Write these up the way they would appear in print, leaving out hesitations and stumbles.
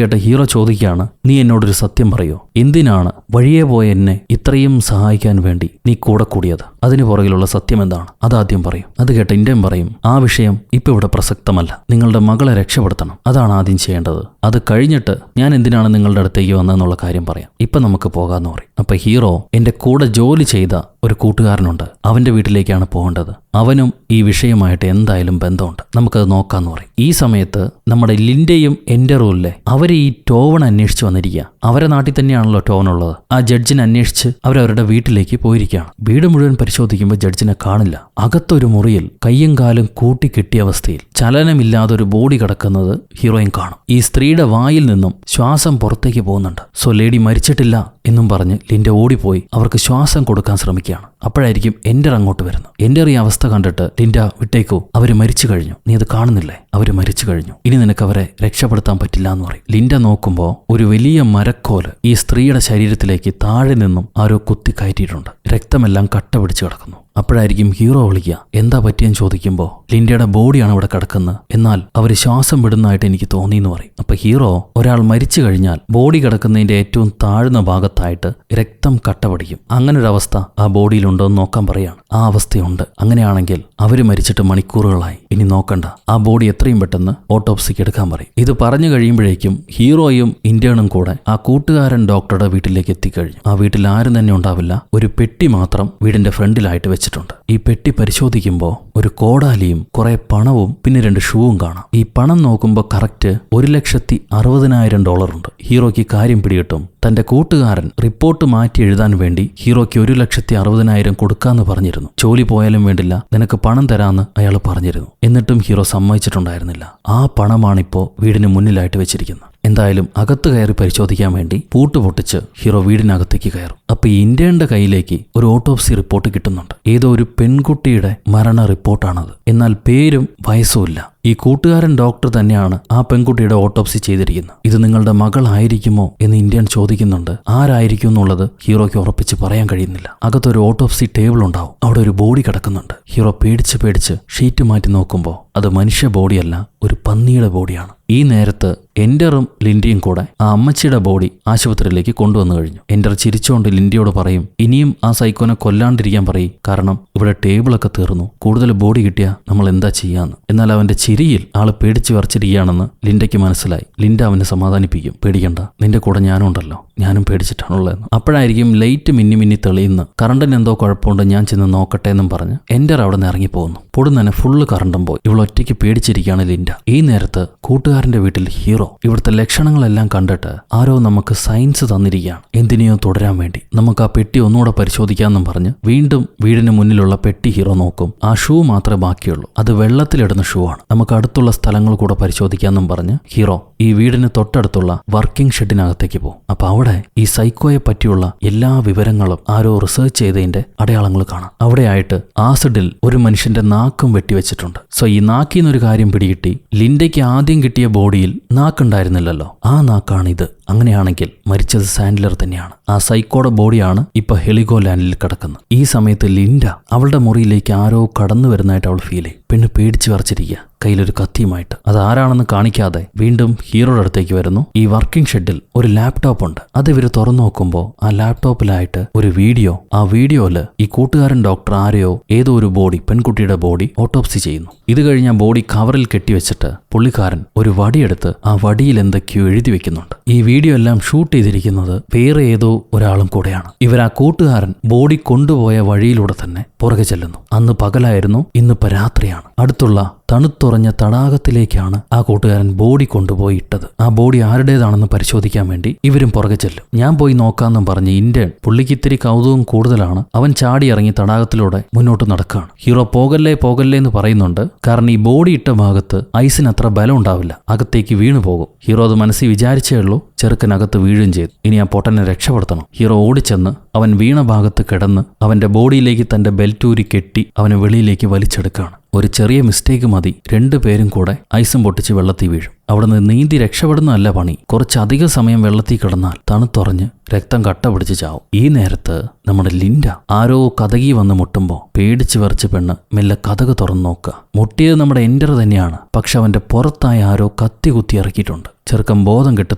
കേട്ട ഹീറോ ചോദിക്കുകയാണ്, നീ എന്നോടൊരു സത്യം പറയോ? എന്തിനാണ് വഴിയെ പോയ എന്നെ ഇത്രയും സഹായിക്കാൻ വേണ്ടി നീ കൂടെ കൂടിയത്? അതിന് പുറകിലുള്ള സത്യം എന്താണ്? അതാദ്യം പറയും. അത് കേട്ട ഇന്ത്യൻ പറയും, ആ വിഷയം ഇപ്പൊ ഇവിടെ പ്രസക്തമല്ല. നിങ്ങളുടെ മകളെ രക്ഷപ്പെടുത്തണം, അതാണ് ആദ്യം ചെയ്യേണ്ടത്. അത് കഴിഞ്ഞിട്ട് ഞാൻ എന്തിനാണ് നിങ്ങളുടെ അടുത്തേക്ക് വന്നതെന്നുള്ള കാര്യം പറയാം. ഇപ്പൊ നമുക്ക് പോകാമെന്ന് പറയും. അപ്പൊ ഹീറോ, എന്റെ കൂടെ ജോലി ചെയ്ത ഒരു കൂട്ടുകാരനുണ്ട്, അവന്റെ വീട്ടിലേക്കാണ് പോകേണ്ടത്. അവനും ഈ വിഷയമായിട്ട് എന്തായാലും ബന്ധമുണ്ട്, നമുക്കത് നോക്കാന്ന് പറയും. ഈ സമയത്ത് നമ്മുടെ ലിൻഡയും എൻഡറുമില്ലേ, അവര് ഈ ടോവൺ അന്വേഷിച്ച് വന്നിരിക്കുക. അവരെ നാട്ടിൽ തന്നെയാണല്ലോ ടോവൺ ഉള്ളത്. ആ ജഡ്ജിനെ അന്വേഷിച്ച് അവരവരുടെ വീട്ടിലേക്ക് പോയിരിക്കുകയാണ്. വീട് മുഴുവൻ പരിശോധിക്കുമ്പോൾ ജഡ്ജിനെ കാണില്ല. അകത്തൊരു മുറിയിൽ കയ്യും കാലും കൂട്ടിക്കെട്ടിയ അവസ്ഥയിൽ ചലനമില്ലാതെ ഒരു ബോഡി കിടക്കുന്നത് ഹീറോയും കാണും. ഈ സ്ത്രീയുടെ വായിൽ നിന്നും ശ്വാസം പുറത്തേക്ക് പോകുന്നുണ്ട്. സോ ലേഡി മരിച്ചിട്ടില്ല എന്നും പറഞ്ഞ് ലിൻഡ ഓടിപ്പോയി അവർക്ക് ശ്വാസം കൊടുക്കാൻ ശ്രമിക്കുകയാണ്. അപ്പോഴായിരിക്കും എൻഡർ അങ്ങോട്ട് വരുന്നത്. എൻഡർ ഈ അവസ്ഥ കണ്ടിട്ട്, ലിൻഡ വിട്ടേക്കോ, അവര് മരിച്ചു കഴിഞ്ഞു, നീ അത് കാണുന്നില്ലേ, അവര് മരിച്ചു കഴിഞ്ഞു, ഇനി നിനക്ക് അവരെ രക്ഷപ്പെടുത്താൻ പറ്റില്ല എന്ന് പറയും. ലിൻഡ നോക്കുമ്പോൾ ഒരു വലിയ മരക്കോല് ഈ സ്ത്രീയുടെ ശരീരത്തിലേക്ക് താഴെ നിന്നും ആരോ കുത്തി കയറ്റിയിട്ടുണ്ട്. രക്തമെല്ലാം കട്ട പിടിച്ച് കിടക്കുന്നു. അപ്പോഴായിരിക്കും ഹീറോ വിളിക്കുക. എന്താ പറ്റിയെന്ന് ചോദിക്കുമ്പോൾ, ലിൻഡയുടെ ബോഡിയാണ് ഇവിടെ കിടക്കുന്നത്, എന്നാൽ അവർ ശ്വാസം വിടുന്നതായിട്ട് എനിക്ക് തോന്നിയെന്ന് പറയും. അപ്പൊ ഹീറോ, ഒരാൾ മരിച്ചു കഴിഞ്ഞാൽ ബോഡി കിടക്കുന്നതിന്റെ ഏറ്റവും താഴ്ന്ന ഭാഗത്തായിട്ട് രക്തം കട്ട പിടിക്കും. അങ്ങനൊരവസ്ഥ ആ ബോഡിയിലുണ്ടോ എന്ന് നോക്കാൻ പറയാണ്. ആ അവസ്ഥയുണ്ട്. അങ്ങനെയാണെങ്കിൽ അവര് മരിച്ചിട്ട് മണിക്കൂറുകളായി, ഇനി നോക്കണ്ട, ആ ബോഡി എത്രയും പെട്ടെന്ന് ഓട്ടോപ്സിക്ക് എടുക്കാൻ പറയും. ഇത് പറഞ്ഞു കഴിയുമ്പോഴേക്കും ഹീറോയും ഇന്ത്യനും കൂടെ ആ കൂട്ടുകാരൻ ഡോക്ടറുടെ വീട്ടിലേക്ക് എത്തിക്കഴിഞ്ഞു. ആ വീട്ടിൽ ആരും തന്നെ ഉണ്ടാവില്ല. ഒരു പെട്ടി മാത്രം വീടിന്റെ ഫ്രണ്ടിലായിട്ട് വെച്ചിട്ടുണ്ട്. ഈ പെട്ടി പരിശോധിക്കുമ്പോൾ ഒരു കോടാലിയും കുറെ പണവും പിന്നെ 2 ഷൂവും കാണാം. ഈ പണം നോക്കുമ്പോൾ കറക്റ്റ് $1,60,000 ഉണ്ട്. ഹീറോയ്ക്ക് കാര്യം പിടികിട്ടും. തന്റെ കൂട്ടുകാരൻ റിപ്പോർട്ട് മാറ്റി എഴുതാൻ വേണ്ടി ഹീറോയ്ക്ക് $1,60,000 കൊടുക്കാന്ന് പറഞ്ഞിരുന്നു. ജോലി പോയാലും വേണ്ടില്ല, നിനക്ക് പണം തരാന്ന് അയാൾ പറഞ്ഞിരുന്നു. എന്നിട്ടും ഹീറോ സമ്മതിച്ചിട്ടുണ്ടായിരുന്നില്ല. ആ പണമാണിപ്പോ വീടിന് മുന്നിലായിട്ട് വെച്ചിരിക്കുന്നത്. എന്തായാലും അകത്ത് കയറി പരിശോധിക്കാൻ വേണ്ടി പൂട്ട് പൊട്ടിച്ച് ഹീറോ വീടിനകത്തേക്ക് കയറും. അപ്പൊ ഈ ഇന്ത്യയുടെ കയ്യിലേക്ക് ഒരു ഓട്ടോപ്സി റിപ്പോർട്ട് കിട്ടുന്നുണ്ട്. ഏതോ ഒരു പെൺകുട്ടിയുടെ മരണ റിപ്പോർട്ടാണത്. എന്നാൽ പേരും വയസ്സുമില്ല. ഈ കൂട്ടുകാരൻ ഡോക്ടർ തന്നെയാണ് ആ പെൺകുട്ടിയുടെ ഓട്ടോപ്സി ചെയ്തിരിക്കുന്നത്. ഇത് നിങ്ങളുടെ മകളായിരിക്കുമോ എന്ന് ഇന്ത്യൻ ചോദിക്കുന്നുണ്ട്. ആരായിരിക്കും എന്നുള്ളത് ഹീറോയ്ക്ക് ഉറപ്പിച്ച് പറയാൻ കഴിയുന്നില്ല. അകത്തൊരു ഓട്ടോപ്സി ടേബിൾ ഉണ്ടാവും. അവിടെ ഒരു ബോഡി കിടക്കുന്നുണ്ട്. ഹീറോ പേടിച്ച് ഷീറ്റ് മാറ്റി നോക്കുമ്പോൾ അത് മനുഷ്യ ബോഡിയല്ല, ഒരു പന്നിയുടെ ബോഡിയാണ്. ഈ നേരത്ത് എൻഡറും ലിൻഡിയും കൂടെ ആ അമ്മച്ചിയുടെ ബോഡി ആശുപത്രിയിലേക്ക് കൊണ്ടുവന്നു കഴിഞ്ഞു. എൻഡർ ചിരിച്ചുകൊണ്ട് ലിൻഡിയോട് പറയും, ഇനിയും ആ സൈക്കോനെ കൊല്ലാണ്ടിരിക്കാൻ പറയും, കാരണം ഇവിടെ ടേബിളൊക്കെ തീർന്നു, കൂടുതൽ ബോഡി കിട്ടിയാൽ നമ്മൾ എന്താ ചെയ്യാന്ന്. എന്നാൽ അവന്റെ ചിരിയിൽ ആള് പേടിച്ച് വരച്ചിരിക്കുകയാണെന്ന് ലിൻഡയ്ക്ക് മനസ്സിലായി. ലിൻഡ അവനെ സമാധാനിപ്പിക്കും, പേടിക്കണ്ട, നിന്റെ കൂടെ ഞാനും ഉണ്ടല്ലോ, ഞാനും പേടിച്ചിട്ടാണുള്ളതെന്ന്. അപ്പോഴായിരിക്കും ലൈറ്റ് മിന്നി തെളിയുന്ന, കറണ്ടിന് എന്തോ കുഴപ്പമുണ്ട്, ഞാൻ ചെന്ന് നോക്കട്ടെ എന്നും പറഞ്ഞ് എൻഡർ അവിടെ നിന്ന് ഇറങ്ങിപ്പോകുന്നു. പൊടുന്നനെ ഫുള്ള് കറണ്ടും പോയി. ഇവളൊറ്റയ്ക്ക് പേടിച്ചിരിക്കുകയാണ് ലിൻഡ. ഈ നേരത്ത് കൂട്ടുകാരന്റെ വീട്ടിൽ ഹീറോ ഇവിടുത്തെ ലക്ഷണങ്ങളെല്ലാം കണ്ടിട്ട്, ആരോ നമുക്ക് സയൻസ് തന്നിരിക്കുകയാണ്, എന്തിനെയോ തുടരാൻ വേണ്ടി, നമുക്ക് ആ പെട്ടി ഒന്നുകൂടെ പരിശോധിക്കാമെന്നും പറഞ്ഞ് വീണ്ടും വീടിന് മുന്നിലുള്ള പെട്ടി ഹീറോ നോക്കും. ആ ഷൂ മാത്രമേ ബാക്കിയുള്ളൂ. അത് വെള്ളത്തിലിടുന്ന ഷൂ ആണ്. നമുക്ക് അടുത്തുള്ള സ്ഥലങ്ങൾ കൂടെ പരിശോധിക്കാമെന്നും പറഞ്ഞ് ഹീറോ ഈ വീടിന് തൊട്ടടുത്തുള്ള വർക്കിംഗ് ഷെഡിനകത്തേക്ക് പോകും. അപ്പൊ അവിടെ ഈ സൈക്കോയെ പറ്റിയുള്ള എല്ലാ വിവരങ്ങളും ആരോ റിസർച്ച് ചെയ്തതിന്റെ അടയാളങ്ങൾ കാണാം. അവിടെയായിട്ട് ആസിഡിൽ ഒരു മനുഷ്യന്റെ നാക്കും വെട്ടിവെച്ചിട്ടുണ്ട്. സോ ഈ നാക്കിന്നൊരു കാര്യം പിടികിട്ടി. ലിൻഡയ്ക്ക് ആദ്യം കിട്ടിയ ബോഡിയിൽ നാക്കുണ്ടായിരുന്നില്ലല്ലോ, ആ നാക്കാണ് ഇത്. അങ്ങനെയാണെങ്കിൽ മരിച്ചത് സാൻഡലർ തന്നെയാണ്. ആ സൈക്കോയുടെ ബോഡിയാണ് ഇപ്പൊ ഹെലിഗോ ലാൻഡിൽ കിടക്കുന്നത്. ഈ സമയത്ത് ലിൻഡ അവളുടെ മുറിയിലേക്ക് ആരോ കടന്നു വരുന്നതായിട്ട് അവൾ ഫീൽ ചെയ്യും. പെണ്ണ് പേടിച്ച് വരച്ചിരിക്കുക, കയ്യിലൊരു കത്തിയുമായിട്ട്. അത് ആരാണെന്ന് കാണിക്കാതെ വീണ്ടും ഹീറോയുടെ അടുത്തേക്ക് വരുന്നു. ഈ വർക്കിംഗ് ഷെഡിൽ ഒരു ലാപ്ടോപ്പ് ഉണ്ട്. അത് ഇവര് തുറന്നു നോക്കുമ്പോൾ ആ ലാപ്ടോപ്പിലായിട്ട് ഒരു വീഡിയോ. ആ വീഡിയോയില് ഈ കൂട്ടുകാരൻ ഡോക്ടർ ആരെയോ ഏതോ ഒരു ബോഡി, പെൺകുട്ടിയുടെ ബോഡി ഓട്ടോപ്സി ചെയ്യുന്നു. ഇത് കഴിഞ്ഞ ബോഡി കവറിൽ കെട്ടിവെച്ചിട്ട് പുള്ളിക്കാരൻ ഒരു വടിയെടുത്ത് ആ വടിയിൽ എന്തൊക്കെയോ എഴുതി വെക്കുന്നുണ്ട്. ഈ വീഡിയോ എല്ലാം ഷൂട്ട് ചെയ്തിരിക്കുന്നത് വേറെ ഏതോ ഒരാളും കൂടെയാണ്. ഇവർ ആ കൂട്ടുകാരൻ ബോഡി കൊണ്ടുപോയ വഴിയിലൂടെ തന്നെ പുറകെ ചെല്ലുന്നു. അന്ന് പകലായിരുന്നു, ഇന്നിപ്പോ രാത്രിയാണ്. അടുത്തുള്ള തണുത്തുറഞ്ഞ തടാകത്തിലേക്കാണ് ആ കൂട്ടുകാരൻ ബോഡി കൊണ്ടുപോയി ഇട്ടത്. ആ ബോഡി ആരുടേതാണെന്ന് പരിശോധിക്കാൻ വേണ്ടി ഇവരും പുറകെ ചെല്ലും. ഞാൻ പോയി നോക്കാമെന്നും പറഞ്ഞ് ഇന്ത്യൻ, പുള്ളിക്ക് ഇത്തിരി കൗതുകം കൂടുതലാണ്, അവൻ ചാടി ഇറങ്ങി തടാകത്തിലൂടെ മുന്നോട്ട് നടക്കുകയാണ്. ഹീറോ പോകല്ലേ എന്ന് പറയുന്നുണ്ട്. കാരണം ഈ ബോഡി ഇട്ട ഭാഗത്ത് ഐസിന് അത്ര ബലം ഉണ്ടാവില്ല, അകത്തേക്ക് വീണു പോകും. ഹീറോ അത് മനസ്സിൽ വിചാരിച്ചേ ഉള്ളൂ. ചെറുക്കനകത്ത് വീഴുകയും ചെയ്തു. ഇനി ആ പൊട്ടനെ രക്ഷപ്പെടുത്തണം. ഹീറോ ഓടിച്ചെന്ന് അവൻ വീണ ഭാഗത്ത് കിടന്ന് അവന്റെ ബോഡിയിലേക്ക് തന്റെ ബെൽറ്റൂരി കെട്ടി അവനെ വെളിയിലേക്ക് വലിച്ചെടുക്കുകയാണ്. ഒരു ചെറിയ മിസ്റ്റേക്ക് മതി, 2 പേരും കൂടെ ഐസും പൊട്ടിച്ച് വെള്ളത്തിൽ വീഴും. അവിടുന്ന് നീന്തി രക്ഷപ്പെടുന്നതല്ല പണി. കുറച്ചധികം സമയം വെള്ളത്തിൽ കിടന്നാൽ തണുത്തുറഞ്ഞ് രക്തം കട്ട പിടിച്ച് ചാവും. ഈ നേരത്ത് നമ്മുടെ ലിൻഡ ആരോ കതകി വന്ന് മുട്ടുമ്പോൾ പേടിച്ച് വിറച്ച് പെണ്ണ് മെല്ലെ കതക് തുറന്നു നോക്കുക. മുട്ടിയത് നമ്മുടെ എൻ്റർ തന്നെയാണ്. പക്ഷെ അവന്റെ പുറത്തായി ആരോ കത്തി കുത്തി ഇറക്കിയിട്ടുണ്ട്. ചെറുക്കൻ ബോധം കെട്ട്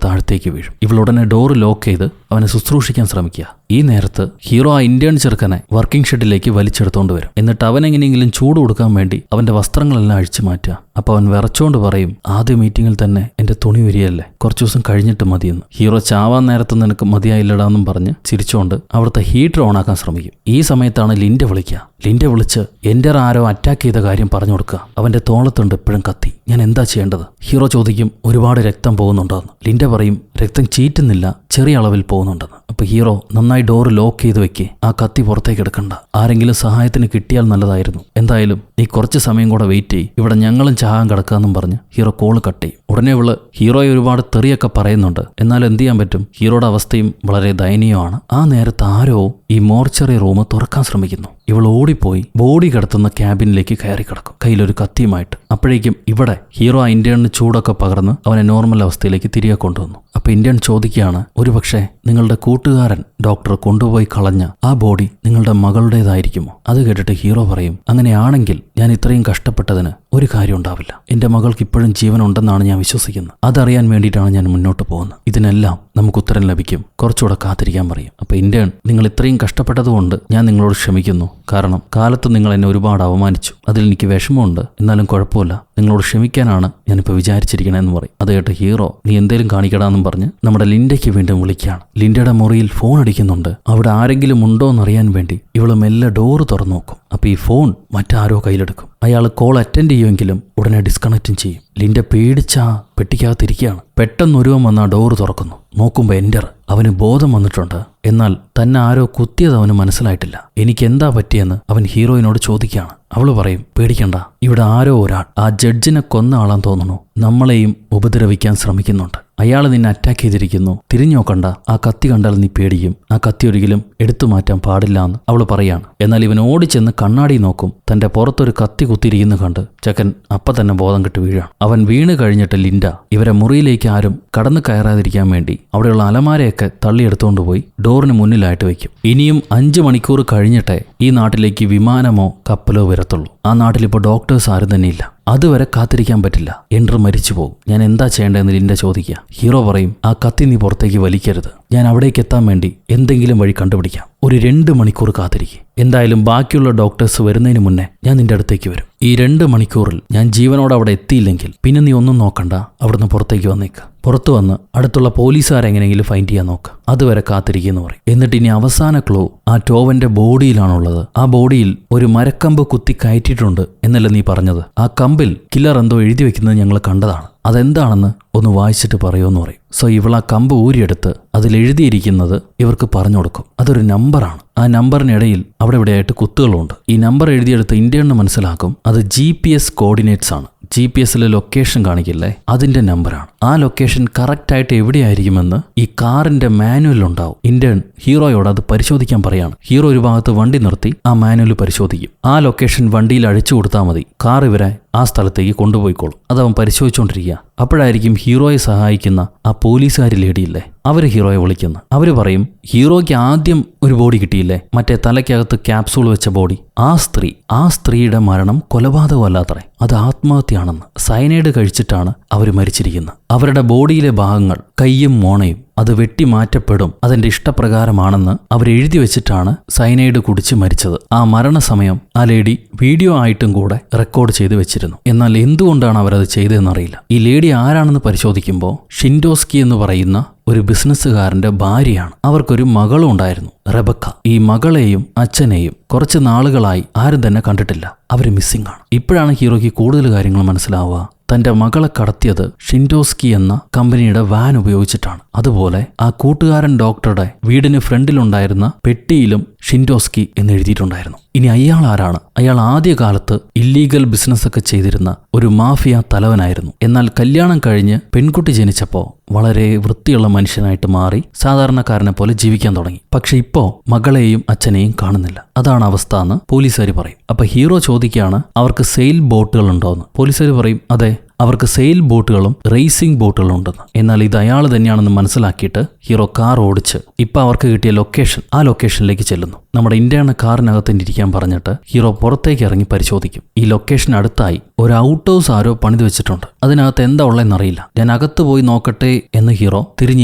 താഴത്തേക്ക് വീഴും. ഇവളുടനെ ഡോറ് ലോക്ക് ചെയ്ത് അവനെ ശുശ്രൂഷിക്കാൻ ശ്രമിക്കുക. ഈ നേരത്ത് ഹീറോ ആ ഇന്ത്യൻ ചെറുക്കനെ വർക്കിംഗ് ഷെഡിലേക്ക് വലിച്ചെടുത്തോണ്ട് വരും. എന്നിട്ട് അവനെങ്ങനെയെങ്കിലും ചൂട് കൊടുക്കാൻ വേണ്ടി അവന്റെ വസ്ത്രങ്ങളെല്ലാം അഴിച്ചു മാറ്റുക. അപ്പൊ അവൻ വിറച്ചോണ്ട് പറയും, ആദ്യ മീറ്റിംഗിൽ തന്നെ എന്റെ തുണി വരികയല്ലേ, കുറച്ചു ദിവസം കഴിഞ്ഞിട്ട് മതിയെന്ന്. ഹീറോ ചാവാൻ നേരത്ത് നിനക്ക് മതിയായില്ലടാന്നും പറഞ്ഞ് ചിരിച്ചോണ്ട് അവിടുത്തെ ഹീറ്റർ ഓണാക്കാൻ ശ്രമിക്കും. ഈ സമയത്താണ് ലിൻഡ വിളിക്കുക. ലിൻഡ വിളിച്ച് എൻ്റെ ആരോ അറ്റാക്ക് ചെയ്ത കാര്യം പറഞ്ഞു കൊടുക്കുക. അവന്റെ തോളത്തുണ്ട് ഇപ്പോഴും കത്തി. ഞാൻ എന്താ ചെയ്യേണ്ടത്? ഹീറോ ചോദിക്കും, ഒരുപാട് രക്തം പോകുന്നുണ്ടോന്ന്. ലിൻഡ പറയും, രക്തം ചീറ്റുന്നില്ല, ചെറിയ അളവിൽ പോകുന്നുണ്ടെന്ന്. അപ്പൊ ഹീറോ, നന്നായി ഡോറ് ലോക്ക് ചെയ്ത് വെക്കേ, ആ കത്തി പുറത്തേക്ക് എടുക്കണ്ട. ആരെങ്കിലും സഹായത്തിന് കിട്ടിയാൽ നല്ലതായിരുന്നു. എന്തായാലും നീ കുറച്ച് സമയം കൂടെ വെയിറ്റ് ചെയ്യ്, ഇവിടെ ഞങ്ങളും ചാകാൻ കിടക്കാന്നും പറഞ്ഞ് ഹീറോ കോള് കട്ട് ചെയ്യും. ഉടനെ ഇവള് ഹീറോയെ ഒരുപാട് തെറിയൊക്കെ പറയുന്നുണ്ട്. എന്നാലും എന്ത് ചെയ്യാൻ പറ്റും? ഹീറോയുടെ അവസ്ഥയും വളരെ ദയനീയമാണ്. ആ നേരത്ത് ആരോ ഈ മോർച്ചറി റൂം തുറക്കാൻ ശ്രമിക്കുന്നു. ഇവൾ ഓടിപ്പോയി ബോഡി കിടത്തുന്ന ക്യാബിനിലേക്ക് കയറി കിടക്കും, കയ്യിലൊരു കത്തിയുമായിട്ട്. അപ്പോഴേക്കും ഇവിടെ ഹീറോ ആ ഇന്ത്യന് ചൂടൊക്കെ പകർന്ന് അവനെ നോർമൽ അവസ്ഥയിലേക്ക് തിരികെ കൊണ്ടുവന്നു. അപ്പൊ ഇന്ത്യൻ ചോദിക്കുകയാണ്, ഒരുപക്ഷെ നിങ്ങളുടെ കൂട്ടുകാരൻ ഡോക്ടർ കൊണ്ടുപോയി കളഞ്ഞ ആ ബോഡി നിങ്ങളുടെ മകളുടേതായിരിക്കുമോ? അത് കേട്ടിട്ട് ഹീറോ പറയും, അങ്ങനെയാണെങ്കിൽ ഞാൻ ഇത്രയും കഷ്ടപ്പെട്ടതിന് ഒരു കാര്യം ഉണ്ടാവില്ല. എന്റെ മകൾക്ക് ഇപ്പോഴും ജീവനുണ്ടെന്നാണ് ഞാൻ വിശ്വസിക്കുന്നത്. അതറിയാൻ വേണ്ടിയിട്ടാണ് ഞാൻ മുന്നോട്ട് പോകുന്നത്. ഇതിനെല്ലാം നമുക്ക് ഉത്തരം ലഭിക്കും, കുറച്ചുകൂടെ കാത്തിരിക്കാൻ പറയും. അപ്പൊ ഇന്ത്യൻ, നിങ്ങൾ ഇത്രയും കഷ്ടപ്പെട്ടതുകൊണ്ട് ഞാൻ നിങ്ങളോട് ക്ഷമിക്കുന്നു. കാരണം കാലത്ത് നിങ്ങൾ എന്നെ ഒരുപാട് അവമാനിച്ചു, അതിൽ എനിക്ക് വിഷമമുണ്ട്. എന്നാലും കുഴപ്പമില്ല, നിങ്ങളോട് ക്ഷമിക്കാനാണ് ഞാനിപ്പോൾ വിചാരിച്ചിരിക്കണമെന്ന് പറയും. അത് കേട്ട് ഹീറോ, നീ എന്തേലും കാണിക്കടാന്നും പറഞ്ഞ് നമ്മുടെ ലിൻഡയ്ക്ക് വീണ്ടും വിളിക്കുകയാണ്. ലിൻഡയുടെ മുറിയിൽ ഫോൺ അടിക്കുന്നുണ്ട്. അവിടെ ആരെങ്കിലും ഉണ്ടോ എന്നറിയാൻ വേണ്ടി ഇവള് മെല്ലെ ഡോറ് തുറന്നു നോക്കും. അപ്പൊ ഈ ഫോൺ മറ്റാരോ കയ്യിലെടുക്കും. അയാൾ കോൾ അറ്റൻഡ് ചെയ്യുമെങ്കിലും ഉടനെ ഡിസ്കണക്റ്റും ചെയ്യും. ലിൻഡ പേടിച്ചാ പെട്ടിക്കകത്തിരിക്കുകയാണ്. പെട്ടെന്ന് ഒരുവൻ വന്ന ഡോറ് തുറക്കുന്നു. നോക്കുമ്പോൾ എൻ്റർ. അവന് ബോധം വന്നിട്ടുണ്ട്. എന്നാൽ തന്നെ ആരോ കുത്തിയത് അവന് മനസ്സിലായിട്ടില്ല. എനിക്ക് എന്താ പറ്റിയെന്ന് അവൻ ഹീറോയിനോട് ചോദിക്കുകയാണ്. അവള് പറയും, പേടിക്കണ്ട, ഇവിടെ ആരോ ഒരാൾ, ആ ജഡ്ജിനെ കൊന്ന ആളാൻ തോന്നുന്നു, നമ്മളെയും ഉപദ്രവിക്കാൻ ശ്രമിക്കുന്നുണ്ട്. അയാൾ നിന്നെ അറ്റാക്ക് ചെയ്തിരിക്കുന്നു. തിരിഞ്ഞു നോക്കണ്ട, ആ കത്തി കണ്ടാൽ നീ പേടിക്കും. ആ കത്തി ഒരിക്കലും എടുത്തു മാറ്റാൻ പാടില്ല എന്ന് അവൾ പറയാണ്. എന്നാൽ ഇവൻ ഓടിച്ചെന്ന് കണ്ണാടി നോക്കും. തന്റെ പുറത്തൊരു കത്തി കുത്തിയിരിക്കുന്നു കണ്ട് ചക്കൻ അപ്പം തന്നെ ബോധം കെട്ട് വീഴാണ്. അവൻ വീണ് കഴിഞ്ഞിട്ട് ലിൻഡ ഇവരെ മുറിയിലേക്ക് ആരും കടന്നു കയറാതിരിക്കാൻ വേണ്ടി അവിടെയുള്ള അലമാരയൊക്കെ തള്ളിയെടുത്തുകൊണ്ട് പോയി ഡോറിന് മുന്നിലായിട്ട് വെക്കും. ഇനിയും 5 മണിക്കൂർ കഴിഞ്ഞിട്ടേ ഈ നാട്ടിലേക്ക് വിമാനമോ കപ്പലോ വരത്തുള്ളൂ. ആ നാട്ടിലിപ്പോൾ ഡോക്ടേഴ്സ് ആരും തന്നെ ഇല്ല. അതുവരെ കാത്തിരിക്കാൻ പറ്റില്ല. എൻഡർ മരിച്ചു പോകും. ഞാൻ എന്താ ചെയ്യേണ്ടതെന്ന് ലിൻഡ ചോദിക്കുക. ഹീറോ പറയും, ആ കത്തി നീ പുറത്തേക്ക് വലിക്കരുത്. ഞാൻ അവിടേക്ക് എത്താൻ വേണ്ടി എന്തെങ്കിലും വഴി കണ്ടുപിടിക്കാം. ഒരു 2 മണിക്കൂർ കാത്തിരിക്കും. എന്തായാലും ബാക്കിയുള്ള ഡോക്ടേഴ്സ് വരുന്നതിന് മുന്നേ ഞാൻ നിന്റെ അടുത്തേക്ക് വരും. ഈ 2 മണിക്കൂറിൽ ഞാൻ ജീവനോടെ അവിടെ എത്തിയില്ലെങ്കിൽ പിന്നെ നീ ഒന്നും നോക്കണ്ട, അവിടുന്ന് പുറത്തേക്ക് വന്നേക്ക്. പുറത്തു വന്ന് അടുത്തുള്ള പോലീസുകാരെങ്ങനെയെങ്കിലും ഫൈൻഡ് ചെയ്യാൻ നോക്ക്. അതുവരെ കാത്തിരിക്കുന്നു പറയും. എന്നിട്ട് ഇനി അവസാന ക്ലൂ ആ ടോവന്റെ ബോഡിയിലാണുള്ളത്. ആ ബോഡിയിൽ ഒരു മരക്കമ്പ് കുത്തി കയറ്റിയിട്ടുണ്ട് എന്നല്ല നീ പറഞ്ഞത്? ആ കമ്പിൽ കില്ലർ എന്തോ എഴുതി വെക്കുന്നത് ഞങ്ങൾ കണ്ടതാണ്. അതെന്താണെന്ന് ഒന്ന് വായിച്ചിട്ട് പറയുമെന്ന് പറയും. സോ ഇവൾ ആ കമ്പ് ഊരിയെടുത്ത് അതിലെഴുതിയിരിക്കുന്നത് ഇവർക്ക് പറഞ്ഞു കൊടുക്കും. അതൊരു നമ്പറാണ്. ആ നമ്പറിനിടയിൽ അവിടെ ഇവിടെയായിട്ട് കുത്തുകളുണ്ട്. ഈ നമ്പർ എഴുതിയെടുത്ത് ഇന്ത്യന്ന് മനസ്സിലാക്കും അത് GPS കോർഡിനേറ്റ്സ് ആണ്. GPS ലൊക്കേഷൻ കാണിക്കില്ലേ, അതിന്റെ നമ്പറാണ്. ആ ലൊക്കേഷൻ കറക്റ്റായിട്ട് എവിടെയായിരിക്കുമെന്ന് ഈ കാറിന്റെ മാനുവൽ ഉണ്ടാവും. ഇന്ത്യൻ ഹീറോയോട് അത് പരിശോധിക്കാൻ പറയാണ്. ഹീറോ ഒരു ഭാഗത്ത് വണ്ടി നിർത്തി ആ മാനുവൽ പരിശോധിക്കും. ആ ലൊക്കേഷൻ വണ്ടിയിൽ അഴിച്ചു കൊടുത്താൽ മതി, കാർ ഇവരെ ആ സ്ഥലത്തേക്ക് കൊണ്ടുപോയിക്കോളും. അതവൻ പരിശോധിച്ചുകൊണ്ടിരിക്കുക. അപ്പോഴായിരിക്കും ഹീറോയെ സഹായിക്കുന്ന ആ പോലീസുകാരി ലേഡിയില്ലേ, അവര് ഹീറോയെ വിളിക്കുന്നു. അവര് പറയും, ഹീറോയ്ക്ക് ആദ്യം ഒരു ബോഡി കിട്ടിയില്ലേ, മറ്റേ തലയ്ക്കകത്ത് ക്യാപ്സൂൾ വെച്ച ബോഡി, ആ സ്ത്രീയുടെ മരണം കൊലപാതകമല്ലാത്രേ, അത് ആത്മഹത്യയാണെന്ന്. സയനൈഡ് കഴിച്ചിട്ടാണ് അവർ മരിച്ചിരിക്കുന്നത്. അവരുടെ ബോഡിയിലെ ഭാഗങ്ങൾ, കയ്യും മോണയും, അത് വെട്ടി മാറ്റപ്പെടും, അതിന്റെ ഇഷ്ടപ്രകാരമാണെന്ന് അവരെഴുതി വെച്ചിട്ടാണ് സയനൈഡ് കുടിച്ച് മരിച്ചത്. ആ മരണസമയം ആ ലേഡി വീഡിയോ ആയിട്ടും കൂടെ റെക്കോർഡ് ചെയ്ത് വെച്ചിരുന്നു. എന്നാൽ എന്തുകൊണ്ടാണ് അവരത് ചെയ്തതെന്നറിയില്ല. ഈ ലേഡി ആരാണെന്ന് പരിശോധിക്കുമ്പോൾ ഷിൻഡോസ്കി എന്ന് പറയുന്ന ഒരു ബിസിനസ്സുകാരന്റെ ഭാര്യയാണ്. അവർക്കൊരു മകളും ഉണ്ടായിരുന്നു, റെബക്ക. ഈ മകളെയും അച്ഛനെയും കുറച്ച് നാളുകളായി ആരും തന്നെ കണ്ടിട്ടില്ല. അവര് മിസ്സിംഗ് ആണ്. ഇപ്പോഴാണ് ഹീറോയ്ക്ക് കൂടുതൽ കാര്യങ്ങൾ മനസ്സിലാവുക. തന്റെ മകളെ കടത്തിയത് ഷിൻഡോസ്കി എന്ന കമ്പനിയുടെ വാൻ ഉപയോഗിച്ചിട്ടാണ്. അതുപോലെ ആ കൂട്ടുകാരൻ ഡോക്ടറുടെ വീടിന് ഫ്രണ്ടിലുണ്ടായിരുന്ന പെട്ടിയിലും ഷിൻഡോസ്കി എന്ന് എഴുതിയിട്ടുണ്ടായിരുന്നു. ഇനി അയാൾ ആരാണ്? അയാൾ ആദ്യകാലത്ത് ഇല്ലീഗൽ ബിസിനസ് ഒക്കെ ചെയ്തിരുന്ന ഒരു മാഫിയ തലവനായിരുന്നു. എന്നാൽ കല്യാണം കഴിഞ്ഞ് പെൺകുട്ടി ജനിച്ചപ്പോൾ വളരെ വൃത്തിയുള്ള മനുഷ്യനായിട്ട് മാറി സാധാരണക്കാരനെ പോലെ ജീവിക്കാൻ തുടങ്ങി. പക്ഷെ ഇപ്പോ മകളെയും അച്ഛനെയും കാണുന്നില്ല. അതാണ് അവസ്ഥ എന്ന് പോലീസുകാർ പറയും. അപ്പൊ ഹീറോ ചോദിക്കുകയാണ്, അവർക്ക് സെയിൽ ബോട്ടുകൾ ഉണ്ടോന്ന്. പോലീസുകാർ പറയും, അതെ, അവർക്ക് സെയിൽ ബോട്ടുകളും റേസിംഗ് ബോട്ടുകളും ഉണ്ടെന്ന്. എന്നാൽ ഇത് അയാൾ തന്നെയാണെന്ന് മനസ്സിലാക്കിയിട്ട് ഹീറോ കാർ ഓടിച്ച് ഇപ്പൊ അവർക്ക് കിട്ടിയ ലൊക്കേഷൻ, ആ ലൊക്കേഷനിലേക്ക് ചെല്ലുന്നു. നമ്മുടെ ഇന്ത്യയാണ് കാറിനകത്ത് ഇരിക്കാൻ പറഞ്ഞിട്ട് ഹീറോ പുറത്തേക്ക് ഇറങ്ങി പരിശോധിക്കും. ഈ ലൊക്കേഷൻ അടുത്തായി ഒരു ഔട്ട് ഹൗസ് ആരോ പണിത് വെച്ചിട്ടുണ്ട്. അതിനകത്ത് എന്താ ഉള്ളതെന്നറിയില്ല, ഞാൻ അകത്ത് പോയി നോക്കട്ടെ എന്ന് ഹീറോ തിരിഞ്ഞ്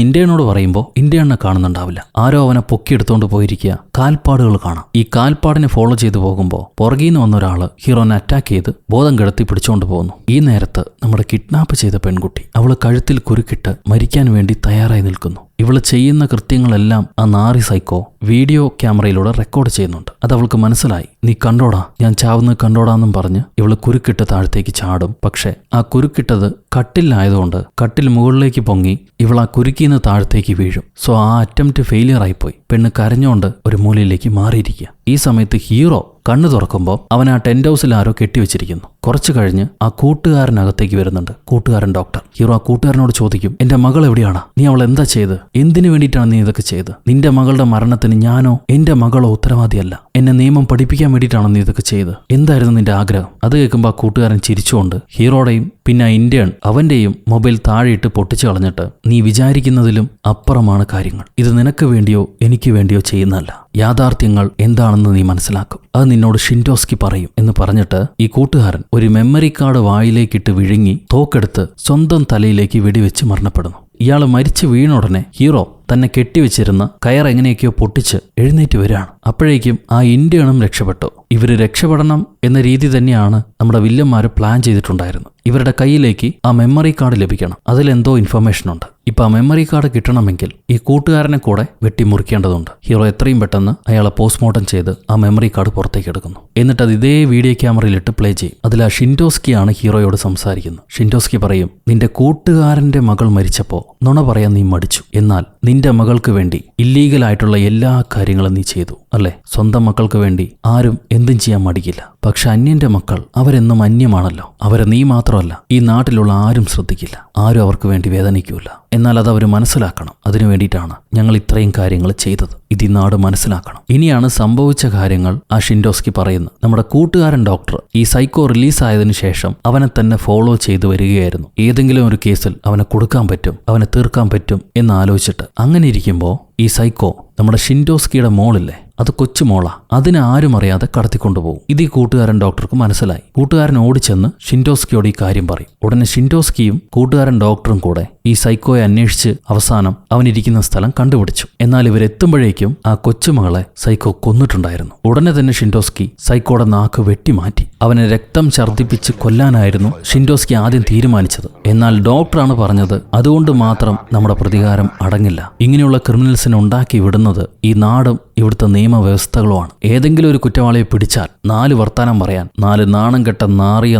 ഇന്ത്യനോട് പറയുമ്പോൾ ഇന്ത്യണ്ണെ കാണുന്നുണ്ടാവില്ല. ആരോ അവനെ പൊക്കിയെടുത്തോണ്ട് പോയിരിക്കുക. കാൽപ്പാടുകൾ കാണാം. ഈ കാൽപ്പാടിനെ ഫോളോ ചെയ്തു പോകുമ്പോൾ പുറകീന്ന് വന്ന ഒരാള് ഹീറോനെ അറ്റാക്ക് ചെയ്ത് ബോധം കെടുത്തി പിടിച്ചുകൊണ്ട് പോകുന്നു. ഈ നേരത്ത് നമ്മുടെ കിഡ്നാപ്പ് ചെയ്ത പെൺകുട്ടി അവള് കഴുത്തിൽ കുരുക്കിട്ട് മരിക്കാൻ വേണ്ടി തയ്യാറായി നിൽക്കുന്നു. ഇവള് ചെയ്യുന്ന കൃത്യങ്ങളെല്ലാം ആ നാറി സൈക്കോ വീഡിയോ ക്യാമറയിലൂടെ റെക്കോർഡ് ചെയ്യുന്നുണ്ട്. അത് അവൾക്ക് മനസ്സിലായി. നീ കണ്ടോടാ, ഞാൻ ചാവുന്നത് കണ്ടോടാന്നും പറഞ്ഞ് ഇവള് കുരുക്കിട്ട് താഴത്തേക്ക് ചാടും. പക്ഷെ ആ കുരുക്കിട്ടത് കട്ടിലായതുകൊണ്ട് കട്ടിൽ മുകളിലേക്ക് പൊങ്ങി ഇവൾ ആ കുരുക്കിന്ന് താഴത്തേക്ക് വീഴും. സോ ആ അറ്റംപ്റ്റ് ഫെയിലിയർ ആയിപ്പോയി. പെണ്ണ് കരഞ്ഞോണ്ട് ഒരു മൂലയിലേക്ക് മാറിയിരിക്കുക. ഈ സമയത്ത് ഹീറോ കണ്ണു തുറക്കുമ്പോൾ അവൻ ആ ടെന്റ് ഹൗസിൽ ആരോ കെട്ടിവെച്ചിരിക്കുന്നു. കുറച്ചു കഴിഞ്ഞ് ആ കൂട്ടുകാരനകത്തേക്ക് വരുന്നുണ്ട്. കൂട്ടുകാരൻ ഡോക്ടർ. ഹീറോ ആ കൂട്ടുകാരനോട് ചോദിക്കും, എന്റെ മകൾ എവിടെയാണ്? നീ അവൾ എന്താ ചെയ്ത്? എന്തിനു വേണ്ടിയിട്ടാണ് നീ ഇതൊക്കെ ചെയ്ത്? നിന്റെ മകളുടെ മരണത്തിന് ഞാനോ എന്റെ മകളോ ഉത്തരവാദിയല്ല. എന്നെ നിയമം പഠിപ്പിക്കാൻ വേണ്ടിയിട്ടാണോ നീ ഇതൊക്കെ ചെയ്ത്? എന്തായിരുന്നു നിന്റെ ആഗ്രഹം? അത് കേൾക്കുമ്പോൾ ആ കൂട്ടുകാരൻ ചിരിച്ചുകൊണ്ട് ഹീറോയുടെയും പിന്നെ ഇന്ത്യൻ അവന്റെയും മൊബൈൽ താഴെയിട്ട് പൊട്ടിച്ചു കളഞ്ഞിട്ട്, നീ വിചാരിക്കുന്നതിലും അപ്പുറമാണ് കാര്യങ്ങൾ. ഇത് നിനക്ക് വേണ്ടിയോ എനിക്ക് വേണ്ടിയോ ചെയ്യുന്നതല്ല. യാഥാർത്ഥ്യങ്ങൾ എന്താണെന്ന് നീ മനസ്സിലാക്കും. അത് നിന്നോട് ഷിൻഡോസ്കി പറയും എന്ന് പറഞ്ഞിട്ട് ഈ കൂട്ടുകാരൻ ഒരു മെമ്മറി കാർഡ് വായിലേക്കിട്ട് വിഴുങ്ങി തോക്കെടുത്ത് സ്വന്തം തലയിലേക്ക് വെടിവെച്ച് മരണപ്പെടുന്നു. ഇയാൾ മരിച്ചു വീണ ഉടനെ ഹീറോ തന്നെ കെട്ടിവെച്ചിരുന്ന കയർ എങ്ങനെയൊക്കെയോ പൊട്ടിച്ച് എഴുന്നേറ്റ് വരികയാണ്. അപ്പോഴേക്കും ആ ഇന്ത്യനും രക്ഷപ്പെട്ടു. ഇവര് രക്ഷപ്പെടണം എന്ന രീതി തന്നെയാണ് നമ്മുടെ വില്ലന്മാര് പ്ലാൻ ചെയ്തിട്ടുണ്ടായിരുന്നു. ഇവരുടെ കയ്യിലേക്ക് ആ മെമ്മറി കാർഡ് ലഭിക്കണം. അതിലെന്തോ ഇൻഫർമേഷൻ ഉണ്ട്. ഇപ്പൊ ആ മെമ്മറി കാർഡ് കിട്ടണമെങ്കിൽ ഈ കൂട്ടുകാരനെ കൂടെ വെട്ടിമുറിക്കേണ്ടതുണ്ട്. ഹീറോ എത്രയും പെട്ടെന്ന് അയാളെ പോസ്റ്റ്മോർട്ടം ചെയ്ത് ആ മെമ്മറി കാർഡ് പുറത്തേക്ക് എടുക്കുന്നു. എന്നിട്ട് അത് ഇതേ വീഡിയോ ക്യാമറയിലിട്ട് പ്ലേ ചെയ്യും. അതിൽ ആ ഷിൻഡോസ്കിയാണ് ഹീറോയോട് സംസാരിക്കുന്നത്. ഷിൻഡോസ്കി പറയും, നിന്റെ കൂട്ടുകാരന്റെ മകൾ മരിച്ചപ്പോ നുണ പറയാൻ നീ മടിച്ചു. എന്നാൽ നിന്റെ മകൾക്ക് വേണ്ടി ഇല്ലീഗലായിട്ടുള്ള എല്ലാ കാര്യങ്ങളും നീ ചെയ്തു അല്ലേ? സ്വന്തം മക്കൾക്ക് വേണ്ടി ആരും എന്തും ചെയ്യാൻ മടിക്കില്ല. പക്ഷെ അന്യന്റെ മക്കൾ അവരെന്നും അന്യമാണല്ലോ. അവരെ നീ മാത്രമല്ല, ഈ നാട്ടിലുള്ള ആരും ശ്രദ്ധിക്കില്ല. ആരും അവർക്ക് വേണ്ടി വേദനിക്കൂല. എന്നാൽ അത് അവർ മനസ്സിലാക്കണം. അതിനു വേണ്ടിയിട്ടാണ് ഞങ്ങൾ ഇത്രയും കാര്യങ്ങൾ ചെയ്തത്. ഇത് ഈ നാട് മനസ്സിലാക്കണം. ഇനിയാണ് സംഭവിച്ച കാര്യങ്ങൾ ആ ഷിൻഡോസ്കി പറയുന്നത്. നമ്മുടെ കൂട്ടുകാരൻ ഡോക്ടർ ഈ സൈക്കോ റിലീസായതിനു ശേഷം അവനെ തന്നെ ഫോളോ ചെയ്തു വരികയായിരുന്നു. ഏതെങ്കിലും ഒരു കേസിൽ അവനെ കൊടുക്കാൻ പറ്റും, അവനെ തീർക്കാൻ പറ്റും എന്ന് ആലോചിച്ചിട്ട്. അങ്ങനെ ഇരിക്കുമ്പോൾ ഈ സൈക്കോ നമ്മുടെ ഷിൻഡോസ്കിയുടെ മോളില്ലേ, അത് കൊച്ചുമോളാ, അതിനെ ആരും അറിയാതെ കടത്തിക്കൊണ്ടുപോകും. ഇത് ഈ കൂട്ടുകാരൻ ഡോക്ടർക്ക് മനസ്സിലായി. കൂട്ടുകാരൻ ഓടിച്ചെന്ന് ഷിൻഡോസ്കിയോട് ഈ കാര്യം പറയും. ഉടനെ ഷിൻഡോസ്കിയും കൂട്ടുകാരൻ ഡോക്ടറും കൂടെ ഈ സൈക്കോയെ അന്വേഷിച്ച് അവസാനം അവനിരിക്കുന്ന സ്ഥലം കണ്ടുപിടിച്ചു. എന്നാൽ ഇവരെത്തുമ്പോഴേക്കും ആ കൊച്ചുമകളെ സൈക്കോ കൊന്നിട്ടുണ്ടായിരുന്നു. ഉടനെ തന്നെ ഷിൻഡോസ്കി സൈക്കോയുടെ നാക്ക് വെട്ടിമാറ്റി. അവനെ രക്തം ഛർദ്ദിപ്പിച്ച് കൊല്ലാനായിരുന്നു ഷിൻഡോസ്കി ആദ്യം തീരുമാനിച്ചത്. എന്നാൽ ഡോക്ടറാണ് പറഞ്ഞത്, അതുകൊണ്ട് മാത്രം നമ്മുടെ പ്രതികാരം അടങ്ങില്ല. ഇങ്ങനെയുള്ള ക്രിമിനൽസിനെ ഉണ്ടാക്കി വിടുന്നത് ഈ നാടും ഇവിടുത്തെ നിയമവ്യവസ്ഥകളുമാണ്. ഏതെങ്കിലും ഒരു കുറ്റവാളിയെ പിടിച്ചാൽ 4 വർത്താനം പറയാൻ 4 നാണം കെട്ട നാറിയ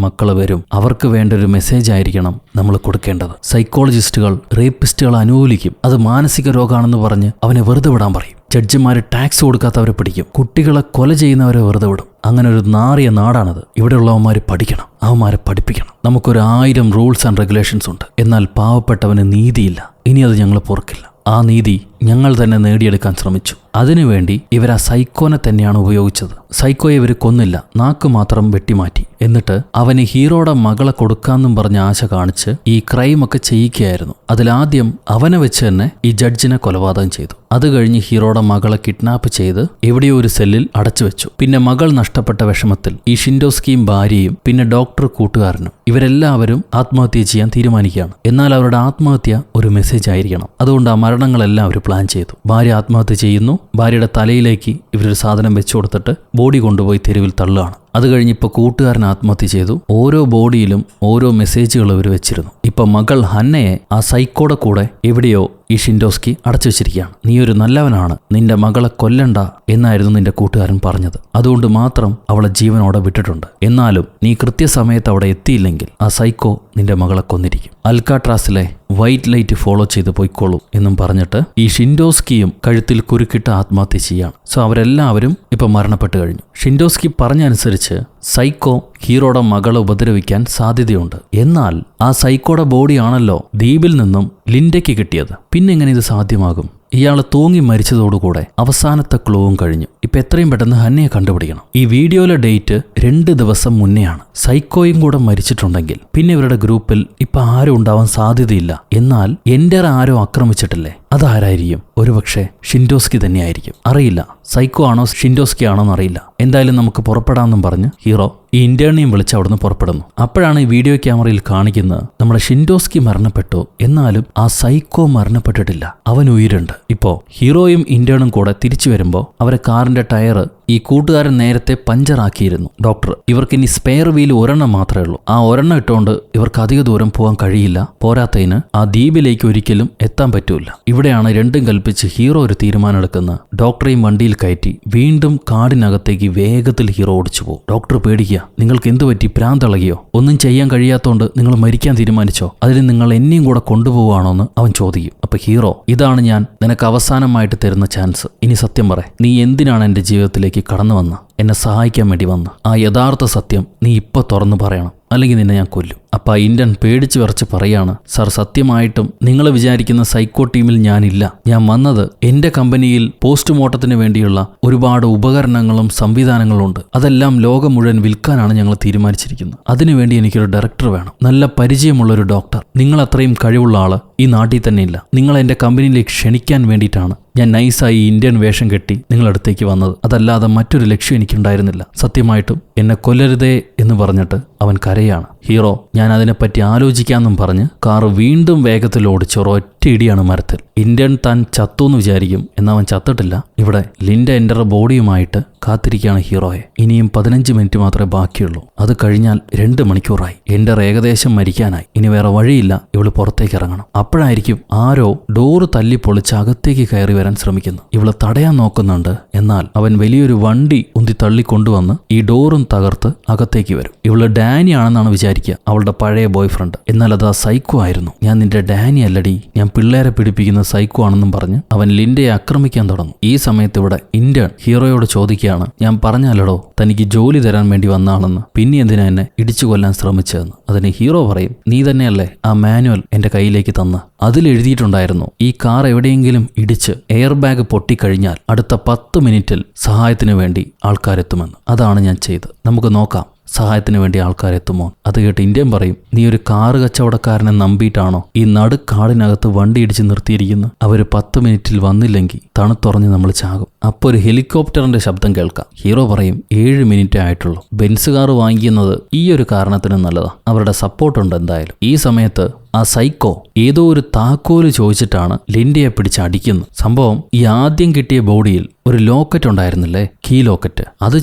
മക്കൾ വരും. അവർക്ക് വേണ്ട ഒരു മെസ്സേജ് ആയിരിക്കണം നമ്മൾ കൊടുക്കേണ്ടത്. സൈക്കോളജിസ്റ്റുകൾ റേപ്പിസ്റ്റുകളെ അനുകൂലിക്കും. അത് മാനസിക രോഗമാണെന്ന് പറഞ്ഞ് അവനെ വെറുതെ വിടാൻ പറയും. ജഡ്ജിമാര് ടാക്സ് കൊടുക്കാത്തവരെ പിടിക്കും. കുട്ടികളെ കൊല ചെയ്യുന്നവരെ വെറുതെ വിടും. അങ്ങനെ ഒരു നാറിയ നാടാണത്. ഇവിടെയുള്ളവന്മാർ പഠിക്കണം, അവന്മാരെ പഠിപ്പിക്കണം. നമുക്കൊരു 1000 റൂൾസ് ആൻഡ് റെഗുലേഷൻസ് ഉണ്ട്. എന്നാൽ പാവപ്പെട്ടവന് നീതിയില്ല. ഇനി അത് ഞങ്ങൾ പൊറുക്കില്ല. ആ നീതി ഞങ്ങൾ തന്നെ നേടിയെടുക്കാൻ ശ്രമിച്ചു. അതിനുവേണ്ടി ഇവർ ആ സൈക്കോനെ തന്നെയാണ് ഉപയോഗിച്ചത്. സൈക്കോയെ ഇവർ കൊന്നില്ല, നാക്ക് മാത്രം വെട്ടിമാറ്റി. എന്നിട്ട് അവന് ഹീറോയുടെ മകളെ കൊടുക്കാന്നും പറഞ്ഞ ആശ കാണിച്ച് ഈ ക്രൈമൊക്കെ ചെയ്യിക്കുകയായിരുന്നു. അതിലാദ്യം അവനെ വെച്ച് തന്നെ ഈ ജഡ്ജിനെ കൊലപാതകം ചെയ്തു. അത് കഴിഞ്ഞ് ഹീറോയുടെ മകളെ കിഡ്നാപ്പ് ചെയ്ത് എവിടെയോ ഒരു സെല്ലിൽ അടച്ചു വെച്ചു. പിന്നെ മകൾ നഷ്ടപ്പെട്ട വിഷമത്തിൽ ഈ ഷിൻഡോസ്കിയും ഭാര്യയും പിന്നെ ഡോക്ടർ കൂട്ടുകാരനും ഇവരെല്ലാവരും ആത്മഹത്യ ചെയ്യാൻ തീരുമാനിക്കുകയാണ്. എന്നാൽ അവരുടെ ആത്മഹത്യ ഒരു മെസ്സേജ് ആയിരിക്കണം. അതുകൊണ്ട് ആ മരണങ്ങളെല്ലാം അവർ പ്ലാൻ ചെയ്തു. ഭാര്യ ആത്മഹത്യ ചെയ്യുന്നു. ഭാര്യയുടെ തലയിലേക്ക് ഇവരൊരു സാധനം വെച്ചു കൊടുത്തിട്ട് ബോഡി കൊണ്ടുപോയി തെരുവിൽ തള്ളുകയാണ്. അത് കഴിഞ്ഞിപ്പോൾ കൂട്ടുകാരൻ ആത്മഹത്യ ചെയ്തു. ഓരോ ബോഡിയിലും ഓരോ മെസ്സേജുകൾ ഇവർ വെച്ചിരുന്നു. ഇപ്പൊ മകൾ ഹന്നയെ ആ സൈക്കോടെ കൂടെ എവിടെയോ ഈ ഷിൻഡോസ്കി അടച്ചു വെച്ചിരിക്കുകയാണ്. നീ ഒരു നല്ലവനാണ്, നിന്റെ മകളെ കൊല്ലണ്ട എന്നായിരുന്നു നിന്റെ കൂട്ടുകാരൻ പറഞ്ഞത്. അതുകൊണ്ട് മാത്രം അവളെ ജീവനോടെ വിട്ടിട്ടുണ്ട്. എന്നാലും നീ കൃത്യസമയത്ത് അവിടെ എത്തിയില്ലെങ്കിൽ ആ സൈക്കോ നിന്റെ മകളെ കൊന്നിരിക്കും. അൽക്കാട്രാസിലെ വൈറ്റ് ലൈറ്റ് ഫോളോ ചെയ്ത് പോയിക്കോളൂ എന്നും പറഞ്ഞിട്ട് ഈ ഷിൻഡോസ്കിയും കഴുത്തിൽ കുരുക്കിട്ട് ആത്മഹത്യ ചെയ്യാണ്. സോ അവരെല്ലാവരും ഇപ്പൊ മരണപ്പെട്ടു കഴിഞ്ഞു. ഷിൻഡോസ്കി പറഞ്ഞനുസരിച്ച് സൈക്കോ ഹീറോയുടെ മകളെ ഉപദ്രവിക്കാൻ സാധ്യതയുണ്ട്. എന്നാൽ ആ സൈക്കോയുടെ ബോഡിയാണല്ലോ ദ്വീപിൽ നിന്നും ലിൻഡയ്ക്ക് കിട്ടിയത്. പിന്നെ എങ്ങനെ ഇത് സാധ്യമാകും? ഇയാൾ തൂങ്ങി മരിച്ചതോടുകൂടെ അവസാനത്തെ ക്ലൂവും കഴിഞ്ഞു. ഇപ്പൊ എത്രയും പെട്ടെന്ന് ഹന്നയെ കണ്ടുപിടിക്കണം. ഈ വീഡിയോയിലെ ഡേറ്റ് 2 ദിവസം മുന്നെയാണ്. സൈക്കോയും കൂടെ മരിച്ചിട്ടുണ്ടെങ്കിൽ പിന്നെ ഇവരുടെ ഗ്രൂപ്പിൽ ഇപ്പൊ ആരും ഉണ്ടാവാൻ സാധ്യതയില്ല. എന്നാൽ എൻഡർ ആരോ ആക്രമിച്ചിട്ടില്ലേ? അതാരായിരിക്കും? ഒരുപക്ഷെ ഷിൻഡോസ്കി തന്നെയായിരിക്കും. അറിയില്ല, സൈക്കോ ആണോ ഷിൻഡോസ്കി ആണോ എന്നറിയില്ല. എന്തായാലും നമുക്ക് പുറപ്പെടാമെന്നും പറഞ്ഞ് ഹീറോ ഈ ഇന്റേണിനെയും വിളിച്ച് അവിടുന്ന് പുറപ്പെടുന്നു. അപ്പോഴാണ് ഈ വീഡിയോ ക്യാമറയിൽ കാണിക്കുന്നത് നമ്മുടെ ഷിൻഡോസ്കി മരണപ്പെട്ടു, എന്നാലും ആ സൈക്കോ മരണപ്പെട്ടിട്ടില്ല, അവൻ ഉயிருണ്ട്. ഇപ്പോ ഹീറോയും ഇന്റേണും കൂടെ തിരിച്ചു വരുമ്പോൾ അവരെ കാറിന്റെ ടയർ ഈ കൂട്ടുകാരൻ നേരത്തെ പഞ്ചറാക്കിയിരുന്നു. ഡോക്ടർ ഇവർക്ക് ഇനി സ്പെയർ വീൽ ഒരെണ്ണം മാത്രമേ ഉള്ളൂ. ആ ഒരെണ്ണം ഇട്ടുകൊണ്ട് ഇവർക്ക് അധിക ദൂരം പോകാൻ കഴിയില്ല. പോരാത്തതിന് ആ ദ്വീപിലേക്ക് ഒരിക്കലും എത്താൻ പറ്റൂല. ഇവിടെയാണ് രണ്ടും കൽപ്പിച്ച് ഹീറോ ഒരു തീരുമാനം എടുക്കുന്നത്. ഡോക്ടറെയും വണ്ടിയിൽ കയറ്റി വീണ്ടും കാടിനകത്തേക്ക് വേഗത്തിൽ ഹീറോ ഓടിച്ചു പോകും. ഡോക്ടർ പേടിക്കുക, നിങ്ങൾക്ക് എന്തു പറ്റി? ഭ്രാന്തളകിയോ? ഒന്നും ചെയ്യാൻ കഴിയാത്തോണ്ട് നിങ്ങൾ മരിക്കാൻ തീരുമാനിച്ചോ? അതിന് നിങ്ങൾ എന്നെയും കൂടെ കൊണ്ടുപോവാണോന്ന് അവൻ ചോദിക്കും. അപ്പൊ ഹീറോ, ഇതാണ് ഞാൻ നിനക്ക് അവസാനമായിട്ട് തരുന്ന ചാൻസ്. ഇനി സത്യം പറ, നീ എന്തിനാണ് എന്റെ ജീവിതത്തിലേക്ക് കടന്നു വന്ന, എന്നെ സഹായിക്കാൻ വേണ്ടി വന്ന ആ യഥാർത്ഥ സത്യം നീ ഇപ്പൊ തുറന്നു പറയണം, അല്ലെങ്കിൽ നിന്നെ ഞാൻ കൊല്ലും. അപ്പൊ ഇന്ത്യൻ പേടിച്ചു വിറച്ച് പറയാണ്, സാർ സത്യമായിട്ടും നിങ്ങൾ വിചാരിക്കുന്ന സൈക്കോ ടീമിൽ ഞാനില്ല. ഞാൻ വന്നത് എന്റെ കമ്പനിയിൽ പോസ്റ്റ്മോർട്ടത്തിന് വേണ്ടിയുള്ള ഒരുപാട് ഉപകരണങ്ങളും സംവിധാനങ്ങളും ഉണ്ട്. അതെല്ലാം ലോകം മുഴുവൻ വിൽക്കാനാണ് ഞങ്ങൾ തീരുമാനിച്ചിരിക്കുന്നത്. അതിനുവേണ്ടി എനിക്കൊരു ഡയറക്ടർ വേണം, നല്ല പരിചയമുള്ള ഒരു ഡോക്ടർ. നിങ്ങൾ അത്രയും കഴിവുള്ള ആള് ഈ നാട്ടിൽ തന്നെ ഇല്ല. നിങ്ങൾ എന്റെ കമ്പനിയിലേക്ക് ക്ഷണിക്കാൻ വേണ്ടിയിട്ടാണ് ഞാൻ നൈസായി ഇന്ത്യൻ വേഷം കെട്ടി നിങ്ങളടുത്തേക്ക് വന്നത്. അതല്ലാതെ മറ്റൊരു ലക്ഷ്യം എനിക്കുണ്ടായിരുന്നില്ല. സത്യമായിട്ടും എന്നെ കൊല്ലരുതേ എന്ന് പറഞ്ഞിട്ട് അവൻ കരയാണ്. ഹീറോ, ഞാൻ അതിനെപ്പറ്റി ആലോചിക്കാമെന്നും പറഞ്ഞ് കാറ് വീണ്ടും വേഗത്തിൽ ഓടിച്ച് ഒരൊറ്റ ഇടിയാണ് മരത്തിൽ. ഇന്ത്യൻ താൻ ചത്തുവെന്ന് വിചാരിക്കും, എന്നവൻ ചത്തിട്ടില്ല. ഇവിടെ ലിൻഡ എൻഡർ ബോഡിയുമായിട്ട് കാത്തിരിക്കുകയാണ് ഹീറോയെ. ഇനിയും 15 മിനിറ്റ് മാത്രമേ ബാക്കിയുള്ളൂ. അത് കഴിഞ്ഞാൽ 2 മണിക്കൂറായി. എൻഡർ ഏകദേശം മരിക്കാനായി. ഇനി വേറെ വഴിയില്ല, ഇവള് പുറത്തേക്ക് ഇറങ്ങണം. അപ്പോഴായിരിക്കും ആരോ ഡോറ് തല്ലി പൊളിച്ച് അകത്തേക്ക് കയറി വരാൻ ശ്രമിക്കുന്നു. ഇവള് തടയാൻ നോക്കുന്നുണ്ട്. എന്നാൽ അവൻ വലിയൊരു വണ്ടി ഉന്തി തള്ളിക്കൊണ്ടുവന്ന് ഈ ഡോറും തകർത്ത് അകത്തേക്ക് വരും. ഇവള് ഡാനി ആണെന്നാണ് വിചാരിക്കുക, അവളുടെ പഴയ ബോയ് ഫ്രണ്ട്. എന്നാൽ അത് ആ സൈക്കോ ആയിരുന്നു. ഞാൻ നിന്റെ ഡാനി അല്ലടി, ഞാൻ പിള്ളേരെ പിടിപ്പിക്കുന്ന സൈക്കോ ആണെന്നും പറഞ്ഞ് അവൻ ലിൻഡയെ ആക്രമിക്കാൻ തുടങ്ങും. ഈ സമയത്ത് ഇവിടെ ഇന്ത്യൻ ഹീറോയോട് ചോദിക്കുകയാണ്, ഞാൻ പറഞ്ഞാലടോ തനിക്ക് ജോലി തരാൻ വേണ്ടി വന്നാണെന്ന്, പിന്നെ എന്തിനാ എന്നെ ഇടിച്ചു കൊല്ലാൻ ശ്രമിച്ചതെന്ന്. അതിന് ഹീറോ പറയും, നീ തന്നെയല്ലേ ആ മാനുവൽ എന്റെ കയ്യിലേക്ക് തന്ന്? അതിലെഴുതിയിട്ടുണ്ടായിരുന്നു ഈ കാർ എവിടെയെങ്കിലും ഇടിച്ച് എയർ ബാഗ് പൊട്ടിക്കഴിഞ്ഞാൽ അടുത്ത 10 മിനിറ്റിൽ സഹായത്തിന് വേണ്ടി ആൾക്കാരെത്തുമെന്ന്. അതാണ് ഞാൻ ചെയ്തത്. നമുക്ക് നോക്കാം സഹായത്തിന് വേണ്ടി ആൾക്കാരെത്തുമോ. അത് കേട്ട് ഇന്ത്യൻ പറയും, നീ ഒരു കാറ് കച്ചവടക്കാരനെ നമ്പിയിട്ടാണോ ഈ നടുക്കാടിനകത്ത് വണ്ടി ഇടിച്ച് നിർത്തിയിരിക്കുന്നത്? അവർ 10 മിനിറ്റിൽ വന്നില്ലെങ്കിൽ തണുത്തുറഞ്ഞ് നമ്മൾ ചാകും. അപ്പോൾ ഒരു ഹെലികോപ്റ്ററിന്റെ ശബ്ദം കേൾക്കാം. ഹീറോ പറയും, 7 മിനിറ്റേ ആയിട്ടുള്ളൂ. ബെൻസ് കാർ വാങ്ങിക്കുന്നത് ഈ ഒരു കാരണത്തിന് നല്ലതാ, അവരുടെ സപ്പോർട്ടുണ്ട് എന്തായാലും. ഈ സമയത്ത് ആ സൈക്കോ ഏതോ ഒരു താക്കോല് ചോദിച്ചിട്ടാണ് ലിൻഡയെ പിടിച്ച് അടിക്കുന്നത്. സംഭവം ഈ ആദ്യം കിട്ടിയ ബോഡിയിൽ ഒരു ലോക്കറ്റ് ഉണ്ടായിരുന്നില്ലേ, കീ ലോക്കറ്റ്, അത്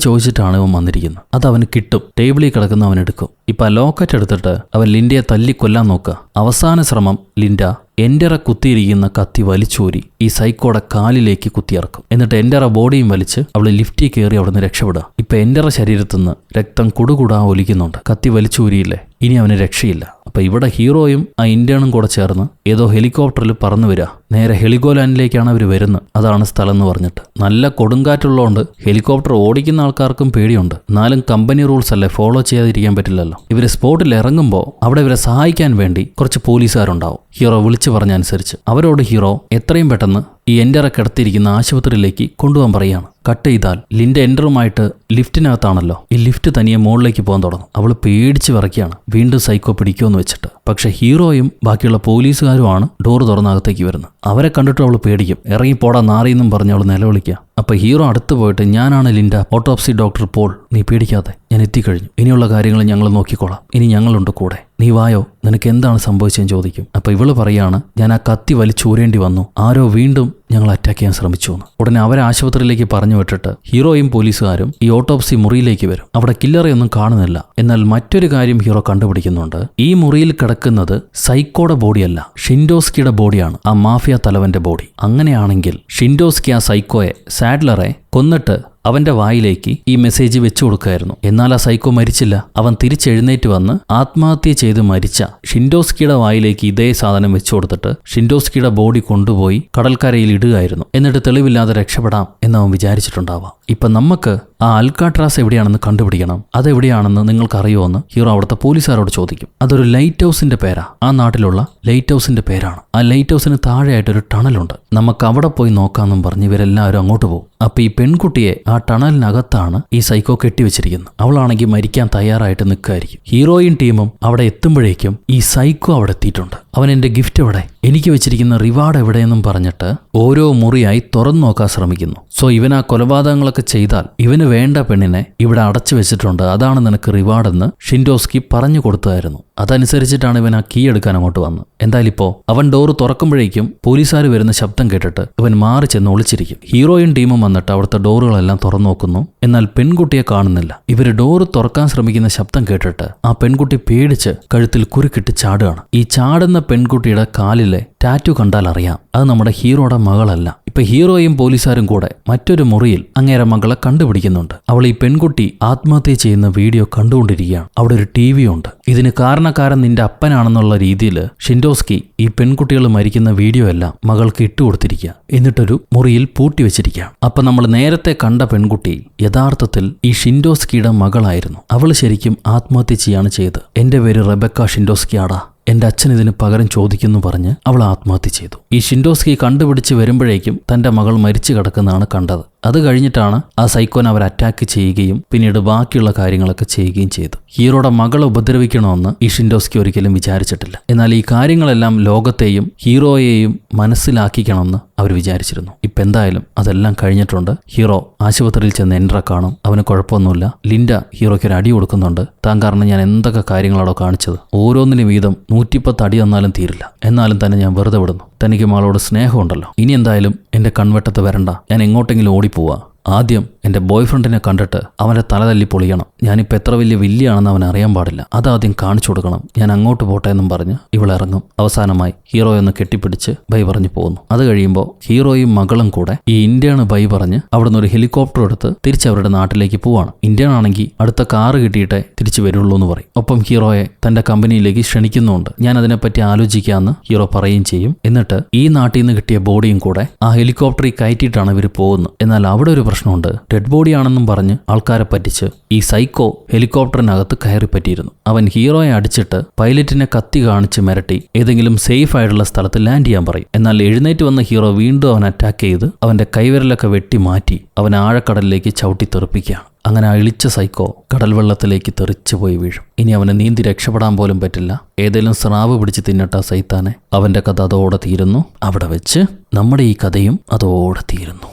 ചോദിച്ചിട്ടാണ് അവൻ വന്നിരിക്കുന്നത്. അത് അവന് കിട്ടും. ടേബിളിൽ കിടക്കുന്ന അവൻ എടുക്കും. ഇപ്പൊ ആ ലോക്കറ്റ് എടുത്തിട്ട് അവൻ ലിൻഡയെ തല്ലിക്കൊല്ലാൻ നോക്കുക. അവസാന ശ്രമം, ലിൻഡ എൻഡറെ കുത്തിയിരിക്കുന്ന കത്തി വലിച്ചൂരി ഈ സൈക്കോടെ കാലിലേക്ക് കുത്തിയിറക്കും. എന്നിട്ട് എൻഡറെ ബോഡിയും വലിച്ച് അവള് ലിഫ്റ്റിൽ കയറി അവിടുന്ന് രക്ഷപ്പെടുക. ഇപ്പൊ എൻഡറെ ശരീരത്തിൽ നിന്ന് രക്തം കുടുകുടാ ഒലിക്കുന്നുണ്ട്. കത്തി വലിച്ചൂരിയില്ലേ, ഇനി അവന് രക്ഷയില്ല. അപ്പൊ ഇവിടെ ഹീറോയും ആ ഇന്ത്യനും കൂടെ ചേർന്ന് ഏതോ ഹെലികോപ്റ്ററിൽ പറന്നു വരിക. നേരെ ഹെലിഗോലാൻഡിലേക്കാണ് അവർ വരുന്നത്. അതാണ് സ്ഥലം എന്ന് പറഞ്ഞിട്ട്. നല്ല കൊടുങ്കാറ്റുള്ളതുകൊണ്ട് ഹെലികോപ്റ്റർ ഓടിക്കുന്ന ആൾക്കാർക്കും പേടിയുണ്ട്. എന്നാലും കമ്പനി റൂൾസ് അല്ലേ, ഫോളോ ചെയ്യാതിരിക്കാൻ പറ്റില്ലല്ലോ. ഇവര് സ്പോട്ടിൽ ഇറങ്ങുമ്പോൾ അവിടെ ഇവരെ സഹായിക്കാൻ വേണ്ടി കുറച്ച് പോലീസുകാരുണ്ടാവും. ഹീറോ വിളിച്ചു പറഞ്ഞ അനുസരിച്ച് അവരോട് ഹീറോ എത്രയും പെട്ടെന്ന് ഈ എൻഡറെ കിടത്തിയിരിക്കുന്ന ആശുപത്രിയിലേക്ക് കൊണ്ടുപോകാൻ പറയുകയാണ്. കട്ട് ചെയ്താൽ ലിൻഡ എൻഡറുമായിട്ട് ലിഫ്റ്റിനകത്താണല്ലോ. ഈ ലിഫ്റ്റ് തനിയെ മുകളിലേക്ക് പോകാൻ തുടങ്ങും. അവൾ പേടിച്ച് വിറയ്ക്കുകയാണ്, വീണ്ടും സൈക്കോ പിടിക്കുമെന്ന് വെച്ചിട്ട്. പക്ഷെ ഹീറോയും ബാക്കിയുള്ള പോലീസുകാരുമാണ് ഡോറ് തുറന്നകത്തേക്ക് വരുന്നത്. അവരെ കണ്ടിട്ട് അവൾ പേടിക്കും. ഇറങ്ങിപ്പോടാ നാറിയെന്നും പറഞ്ഞ് അവൾ നിലവിളിക്കുക. അപ്പൊ ഹീറോ അടുത്ത് പോയിട്ട്, ഞാനാണ് ലിൻഡ, ഓട്ടോപ്സി ഡോക്ടർ പോൾ, നീ പേടിക്കാതെ, ഞാൻ എത്തിക്കഴിഞ്ഞു. ഇനിയുള്ള കാര്യങ്ങൾ ഞങ്ങൾ നോക്കിക്കോളാം. ഇനി ഞങ്ങളുണ്ട് കൂടെ, നീ വായോ, നിനക്ക് എന്താണ് സംഭവിച്ചതെന്ന് ചോദിക്കും. അപ്പൊ ഇവള് പറയാണ്, ഞാൻ ആ കത്തി വലിച്ചൂരേണ്ടി വന്നു, ആരോ വീണ്ടും ഞങ്ങൾ അറ്റാക്ക് ചെയ്യാൻ ശ്രമിച്ചു എന്ന്. ഉടനെ അവരെ ആശുപത്രിയിലേക്ക് പറഞ്ഞു വിട്ടിട്ട് ഹീറോയും പോലീസുകാരും ഈ ഓട്ടോപ്സി മുറിയിലേക്ക് വരും. അവിടെ കില്ലറയൊന്നും കാണുന്നില്ല. എന്നാൽ മറ്റൊരു കാര്യം ഹീറോ കണ്ടുപിടിക്കുന്നുണ്ട്. ഈ മുറിയിൽ കിടക്കുന്നത് സൈക്കോയുടെ ബോഡിയല്ല, ഷിൻഡോസ്കിയുടെ ബോഡിയാണ്, ആ മാഫിയ തലവന്റെ ബോഡി. അങ്ങനെയാണെങ്കിൽ ഷിൻഡോസ്കി ആ സൈക്കോയെ, സാഡ്ലറെ കൊന്നിട്ട് അവന്റെ വായിലേക്ക് ഈ മെസ്സേജ് വെച്ചു കൊടുക്കുകയായിരുന്നു. എന്നാൽ ആ സൈക്കോ മരിച്ചില്ല. അവൻ തിരിച്ചെഴുന്നേറ്റ് വന്ന് ആത്മഹത്യ ചെയ്ത് മരിച്ച ഷിൻഡോസ്കിയുടെ വായിലേക്ക് ഇതേ സാധനം വെച്ചു കൊടുത്തിട്ട് ഷിൻഡോസ്കിയുടെ ബോഡി കൊണ്ടുപോയി കടൽക്കരയിൽ ഇടുകയായിരുന്നു. എന്നിട്ട് തെളിവില്ലാതെ രക്ഷപ്പെടാം എന്നവൻ വിചാരിച്ചിട്ടുണ്ടാവാം. ഇപ്പൊ നമുക്ക് ആ അൽക്കാട്രാസ് എവിടെയാണെന്ന് കണ്ടുപിടിക്കണം. അതെവിടെയാണെന്ന് നിങ്ങൾക്ക് അറിയുമോന്ന് ഹീറോ അവിടുത്തെ പോലീസുകാരോട് ചോദിക്കും. അതൊരു ലൈറ്റ് ഹൗസിന്റെ പേരാ. ആ നാട്ടിലുള്ള ലൈറ്റ് ഹൗസിന്റെ പേരാണ്. ആ ലൈറ്റ് ഹൗസിന് താഴെയായിട്ടൊരു ടണലുണ്ട്. നമുക്ക് അവിടെ പോയി നോക്കാമെന്നും പറഞ്ഞ് ഇവരെല്ലാവരും അങ്ങോട്ട് പോകും. അപ്പൊ ഈ പെൺകുട്ടിയെ ആ ടണലിനകത്താണ് ഈ സൈക്കോ കെട്ടിവെച്ചിരിക്കുന്നത്. അവളാണെങ്കിൽ മരിക്കാൻ തയ്യാറായിട്ട് നിൽക്കുകയായിരിക്കും. ഹീറോയിൻ ടീമും അവിടെ എത്തുമ്പോഴേക്കും ഈ സൈക്കോ അവിടെ എത്തിയിട്ടുണ്ട്. അവൻ എന്റെ ഗിഫ്റ്റ് എവിടെ, എനിക്ക് വെച്ചിരിക്കുന്ന റിവാർഡ് എവിടെയെന്നും പറഞ്ഞിട്ട് ഓരോ മുറിയായി തുറന്നു നോക്കാൻ ശ്രമിക്കുന്നു. സോ ഇവൻ ആ കൊലപാതകങ്ങളൊക്കെ ചെയ്താൽ ഇവന് വേണ്ട പെണ്ണിനെ ഇവിടെ അടച്ചു വെച്ചിട്ടുണ്ട്, അതാണ് നിനക്ക് റിവാർഡെന്ന് ഷിൻഡോസ്കി പറഞ്ഞു കൊടുത്തതായിരുന്നു. അതനുസരിച്ചിട്ടാണ് ഇവൻ ആ കീ എടുക്കാൻ അങ്ങോട്ട് വന്നത്. എന്തായാലും ഇപ്പോ അവൻ ഡോറ് തുറക്കുമ്പോഴേക്കും പോലീസുകാർ വരുന്ന ശബ്ദം കേട്ടിട്ട് ഇവൻ മാറി ചെന്ന് ഒളിച്ചിരിക്കും. ഹീറോയിൻ ടീമും വന്നിട്ട് അവിടുത്തെ ഡോറുകളെല്ലാം തുറന്നു നോക്കുന്നു. എന്നാൽ പെൺകുട്ടിയെ കാണുന്നില്ല. ഇവര് ഡോറ് തുറക്കാൻ ശ്രമിക്കുന്ന ശബ്ദം കേട്ടിട്ട് ആ പെൺകുട്ടി പേടിച്ച് കഴുത്തിൽ കുരുക്കിട്ട് ചാടുകയാണ്. ഈ ചാടുന്ന പെൺകുട്ടിയുടെ കാലിലെ ടാറ്റു കണ്ടാൽ അറിയാം അത് നമ്മുടെ ഹീറോയുടെ മകളല്ല. ഇപ്പൊ ഹീറോയും പോലീസുകാരും കൂടെ മറ്റൊരു മുറിയിൽ അങ്ങേരെ മകളെ കണ്ടുപിടിക്കുന്നുണ്ട്. അവൾ ഈ പെൺകുട്ടി ആത്മഹത്യ ചെയ്യുന്ന വീഡിയോ കണ്ടുകൊണ്ടിരിക്കുകയാണ്. അവിടെ ഒരു TV ഉണ്ട്. ഇതിന് കാരണക്കാരൻ നിന്റെ അപ്പനാണെന്നുള്ള രീതിയിൽ ഷിൻഡോസ്കി ഈ പെൺകുട്ടികൾ മരിക്കുന്ന വീഡിയോ എല്ലാം മകൾക്ക് ഇട്ടുകൊടുത്തിരിക്കുക. എന്നിട്ടൊരു മുറിയിൽ പൂട്ടിവെച്ചിരിക്കുക. അപ്പൊ നമ്മൾ നേരത്തെ കണ്ട പെൺകുട്ടി യഥാർത്ഥത്തിൽ ഈ ഷിൻഡോസ്കിയുടെ മകളായിരുന്നു. അവൾ ശരിക്കും ആത്മഹത്യ ചെയ്യാണ് ചെയ്തത്. എന്റെ പേര് റെബക്ക ഷിൻഡോസ്കിയാടാ, എന്റെ അച്ഛൻ ഇതിന് പകരം ചോദിക്കുന്നു പറഞ്ഞ് അവൾ ആത്മഹത്യ ചെയ്തു. ഈ ഷിൻഡോസ്കി കണ്ടുപിടിച്ച് വരുമ്പോഴേക്കും തന്റെ മകൾ മരിച്ചു കിടക്കുന്നതാണ് കണ്ടത്. അത് കഴിഞ്ഞിട്ടാണ് ആ സൈക്കോനെ അവർ അറ്റാക്ക് ചെയ്യുകയും പിന്നീട് ബാക്കിയുള്ള കാര്യങ്ങളൊക്കെ ചെയ്യുകയും ചെയ്തു. ഹീറോയുടെ മകളെ ഉപദ്രവിക്കണമെന്ന് ഈ ഷിൻഡോസ്കി ഒരിക്കലും വിചാരിച്ചിട്ടില്ല. എന്നാൽ ഈ കാര്യങ്ങളെല്ലാം ലോകത്തെയും ഹീറോയെയും മനസ്സിലാക്കിക്കണമെന്ന് അവർ വിചാരിച്ചിരുന്നു. ഇപ്പം എന്തായാലും അതെല്ലാം കഴിഞ്ഞിട്ടുണ്ട്. ഹീറോ ആശുപത്രിയിൽ ചെന്ന് എൻട്ര കാണും. അവന് കുഴപ്പമൊന്നുമില്ല. ലിൻഡ ഹീറോയ്ക്ക് ഒരു അടി കൊടുക്കുന്നുണ്ട്. താൻ കാരണം ഞാൻ എന്തൊക്കെ കാര്യങ്ങളാണോ കാണിച്ചത്, ഓരോന്നിന് വീതം 110 അടി തന്നാലും തീരില്ല. എന്നാലും തന്നെ ഞാൻ വെറുതെ വിടുന്നു. തനിക്ക് മകളോട് സ്നേഹമുണ്ടല്ലോ. ഇനി എന്തായാലും എന്റെ കൺവെട്ടത്ത് വരണ്ട, ഞാൻ എങ്ങോട്ടെങ്കിലും ഓടിപ്പോവാ. ആദ്യം എൻ്റെ ബോയ് ഫ്രണ്ടിനെ കണ്ടിട്ട് അവൻ്റെ തല തല്ലി പൊളിയണം. ഞാനിപ്പോൾ എത്ര വലിയ വില്ലിയാണെന്ന് അവൻ അറിയാൻ പാടില്ല. അതാദ്യം കാണിച്ചു കൊടുക്കണം. ഞാൻ അങ്ങോട്ട് പോട്ടെ എന്നും പറഞ്ഞ് ഇവളിറങ്ങും. അവസാനമായി ഹീറോയൊന്ന് കെട്ടിപ്പിടിച്ച് ബൈ പറഞ്ഞു പോകുന്നു. അത് കഴിയുമ്പോൾ ഹീറോയും മകളും കൂടെ ഈ ഇന്ത്യയാണ് ബൈ പറഞ്ഞ് അവിടുന്ന് ഒരു ഹെലികോപ്റ്റർ എടുത്ത് തിരിച്ച് അവരുടെ നാട്ടിലേക്ക് പോവാണ്. ഇന്ത്യൻ ആണെങ്കിൽ അടുത്ത കാറ് കിട്ടിയിട്ടേ തിരിച്ചു വരുള്ളൂ എന്ന് പറയും. ഒപ്പം ഹീറോയെ തന്റെ കമ്പനിയിലേക്ക് ക്ഷണിക്കുന്നുണ്ട്. ഞാൻ അതിനെപ്പറ്റി ആലോചിക്കാമെന്ന് ഹീറോ പറയുകയും ചെയ്യും. എന്നിട്ട് ഈ നാട്ടിൽ നിന്ന് കിട്ടിയ ബോഡിയും കൂടെ ആ ഹെലികോപ്റ്ററിൽ കയറ്റിയിട്ടാണ് ഇവർ പോകുന്നത്. എന്നാൽ അവിടെ ഒരു പ്രശ്നമുണ്ട്. ഡെഡ് ബോഡിയാണെന്നും പറഞ്ഞ് ആൾക്കാരെ പറ്റിച്ച് ഈ സൈക്കോ ഹെലികോപ്റ്ററിനകത്ത് കയറി പറ്റിയിരുന്നു. അവൻ ഹീറോയെ അടിച്ചിട്ട് പൈലറ്റിനെ കത്തി കാണിച്ച് മിരട്ടി ഏതെങ്കിലും സേഫ് ആയിട്ടുള്ള സ്ഥലത്ത് ലാൻഡ് ചെയ്യാൻ പറയും. എന്നാൽ എഴുന്നേറ്റ് വന്ന ഹീറോ വീണ്ടും അവൻ അറ്റാക്ക് ചെയ്ത് അവന്റെ കൈവിരലൊക്കെ വെട്ടി മാറ്റി അവൻ ആഴക്കടലിലേക്ക് ചവിട്ടി തെറിപ്പിക്കുകയാണ്. അങ്ങനെ അഴിച്ച സൈക്കോ കടൽ വെള്ളത്തിലേക്ക് തെറിച്ചു പോയി വീഴും. ഇനി അവന് നീന്തി രക്ഷപ്പെടാൻ പോലും പറ്റില്ല. ഏതെങ്കിലും സ്രാവ് പിടിച്ച് തിന്നട്ട സൈത്താനെ. അവന്റെ കഥ അതോടെ തീരുന്നു. അവിടെ വെച്ച് നമ്മുടെ ഈ കഥയും അതോടെ തീരുന്നു.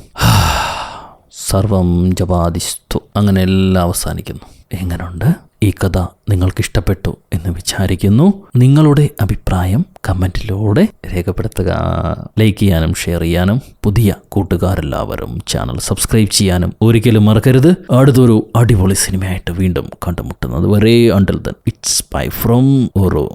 സർവം ജപാദിസ്തു. അങ്ങനെ എല്ലാം അവസാനിക്കുന്നു. എങ്ങനെയുണ്ട് ഈ കഥ? നിങ്ങൾക്കിഷ്ടപ്പെട്ടു എന്ന് വിചാരിക്കുന്നു. നിങ്ങളുടെ അഭിപ്രായം കമൻറ്റിലൂടെ രേഖപ്പെടുത്തുക. ലൈക്ക് ചെയ്യാനും ഷെയർ ചെയ്യാനും പുതിയ കൂട്ടുകാരെല്ലാവരും ചാനൽ സബ്സ്ക്രൈബ് ചെയ്യാനും ഒരിക്കലും മറക്കരുത്. അടുത്തൊരു അടിപൊളി സിനിമയായിട്ട് വീണ്ടും കണ്ടുമുട്ടുന്നത് വരെ until then it's bye from Auro.